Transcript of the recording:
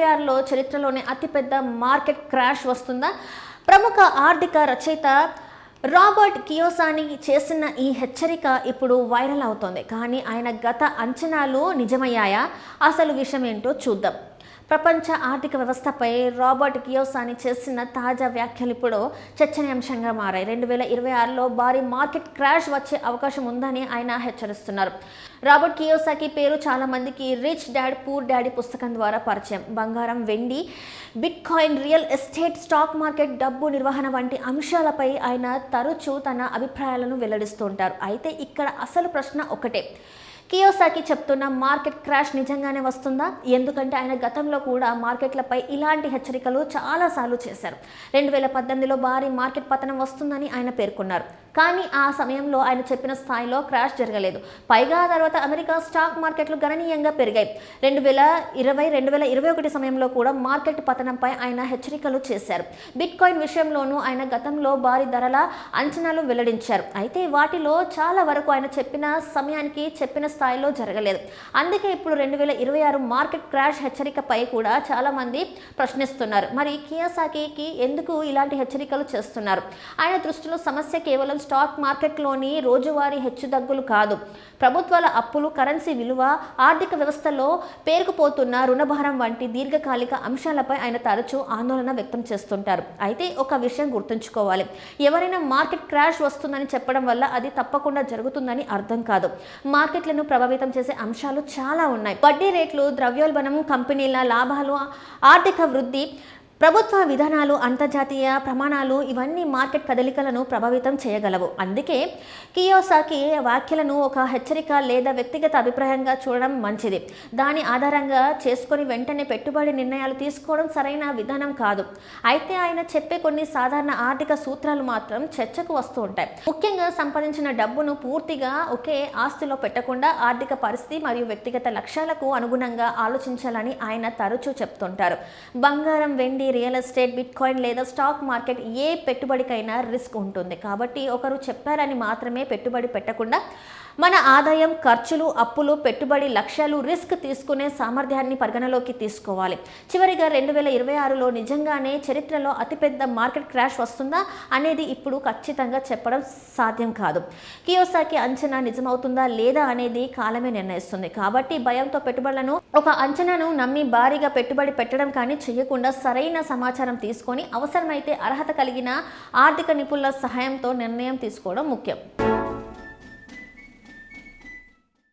2026లో చరిత్రలోనే అతిపెద్ద market crash వస్తుందా? ప్రముఖ ఆర్థిక రచయిత రాబర్ట్ కియోసాని చేసిన ఈ హెచ్చరిక ఇప్పుడు వైరల్ అవుతోంది. కానీ ఆయన గత అంచనాలు నిజమయ్యాయా? అసలు విషయం ఏంటో చూద్దాం. ప్రపంచ ఆర్థిక వ్యవస్థపై రాబర్ట్ కియోసాని చేసిన తాజా వ్యాఖ్యలు ఇప్పుడు చర్చనీయాంశంగా మారాయి. 2026లో భారీ మార్కెట్ క్రాష్ వచ్చే అవకాశం ఉందని ఆయన హెచ్చరిస్తున్నారు. రాబర్ట్ కియోసాకి పేరు చాలా మందికి రిచ్ డాడ్ పూర్ డాడీ పుస్తకం ద్వారా పరిచయం. బంగారం, వెండి, bit coin, real estate, stock market, డబ్బు నిర్వహణ వంటి అంశాలపై ఆయన తరచూ తన అభిప్రాయాలను వెల్లడిస్తూ ఉంటారు. అయితే ఇక్కడ అసలు ప్రశ్న ఒకటే, కియోసాకి చెప్తున్న మార్కెట్ క్రాష్ నిజంగానే వస్తుందా? ఎందుకంటే ఆయన గతంలో కూడా మార్కెట్లపై ఇలాంటి హెచ్చరికలు చాలాసార్లు చేశారు. 2018లో భారీ మార్కెట్ పతనం వస్తుందని ఆయన పేర్కొన్నారు. కానీ ఆ సమయంలో ఆయన చెప్పిన స్థాయిలో క్రాష్ జరగలేదు. పైగా ఆ తర్వాత అమెరికా స్టాక్ మార్కెట్లు గణనీయంగా పెరిగాయి. 2020-2021 సమయంలో కూడా మార్కెట్ పతనంపై ఆయన హెచ్చరికలు చేశారు. బిట్ కాయిన్ విషయంలోనూ ఆయన గతంలో భారీ ధరల అంచనాలు వెల్లడించారు. అయితే వాటిలో చాలా వరకు ఆయన చెప్పిన సమయానికి చెప్పిన స్థాయిలో జరగలేదు. అందుకే ఇప్పుడు 2026 మార్కెట్ క్రాష్ హెచ్చరికపై కూడా చాలా మంది ప్రశ్నిస్తున్నారు. మరి కియోసాకి ఎందుకు ఇలాంటి హెచ్చరికలు చేస్తున్నారు? ఆయన దృష్టిలో సమస్య కేవలం స్టాక్ మార్కెట్లోని రోజువారీ హెచ్చుతగ్గులు కాదు. ప్రభుత్వాల అప్పులు, కరెన్సీ విలువ, ఆర్థిక వ్యవస్థలో పేరుకుపోతున్న రుణభారం వంటి దీర్ఘకాలిక అంశాలపై ఆయన తరచూ ఆందోళన వ్యక్తం చేస్తుంటారు. అయితే ఒక విషయం గుర్తుంచుకోవాలి, ఎవరైనా మార్కెట్ క్రాష్ వస్తుందని చెప్పడం వల్ల అది తప్పకుండా జరుగుతుందని అర్థం కాదు. మార్కెట్లను ప్రభావితం చేసే అంశాలు చాలా ఉన్నాయి. వడ్డీ రేట్లు, ద్రవ్యోల్బణం, కంపెనీల లాభాలు, ఆర్థిక వృద్ధి, ప్రభుత్వ విధానాలు, అంతర్జాతీయ ప్రమాణాలు ఇవన్నీ మార్కెట్ కదలికలను ప్రభావితం చేయగలవు. అందుకే కియోసాకి వ్యాఖ్యలను ఒక హెచ్చరిక లేదా వ్యక్తిగత అభిప్రాయంగా చూడడం మంచిది. దాని ఆధారంగా చేసుకొని వెంటనే పెట్టుబడి నిర్ణయాలు తీసుకోవడం సరైన విధానం కాదు. అయితే ఆయన చెప్పే కొన్ని సాధారణ ఆర్థిక సూత్రాలు మాత్రం చర్చకు వస్తూ ఉంటాయి. ముఖ్యంగా సంపాదించిన డబ్బును పూర్తిగా ఒకే ఆస్తిలో పెట్టకుండా ఆర్థిక పరిస్థితి మరియు వ్యక్తిగత లక్ష్యాలకు అనుగుణంగా ఆలోచించాలని ఆయన తరచూ చెప్తుంటారు. బంగారం, వెండి, రియల్ ఎస్టేట్, బిట్ కాయిన్ లేదా స్టాక్ మార్కెట్ ఏ పెట్టుబడికైనా రిస్క్ ఉంటుంది. కాబట్టి ఒకరు చెప్పారని మాత్రమే పెట్టుబడి పెట్టకుండా మన ఆదాయం, ఖర్చులు, అప్పులు, పెట్టుబడి లక్ష్యాలు, రిస్క్ తీసుకునే సామర్థ్యాన్ని పరిగణలోకి తీసుకోవాలి. చివరిగా 2026లో నిజంగానే చరిత్రలో అతిపెద్ద మార్కెట్ క్రాష్ వస్తుందా అనేది ఇప్పుడు ఖచ్చితంగా చెప్పడం సాధ్యం కాదు. కియోసాకి అంచనా నిజమవుతుందా లేదా అనేది కాలమే నిర్ణయిస్తుంది. కాబట్టి భయంతో పెట్టుబడులను, ఒక అంచనాను నమ్మి భారీగా పెట్టుబడి పెట్టడం కానీ చేయకుండా సరైన సమాచారం తీసుకొని అవసరమైతే అర్హత కలిగిన ఆర్థిక నిపుణుల సహాయంతో నిర్ణయం తీసుకోవడం ముఖ్యం.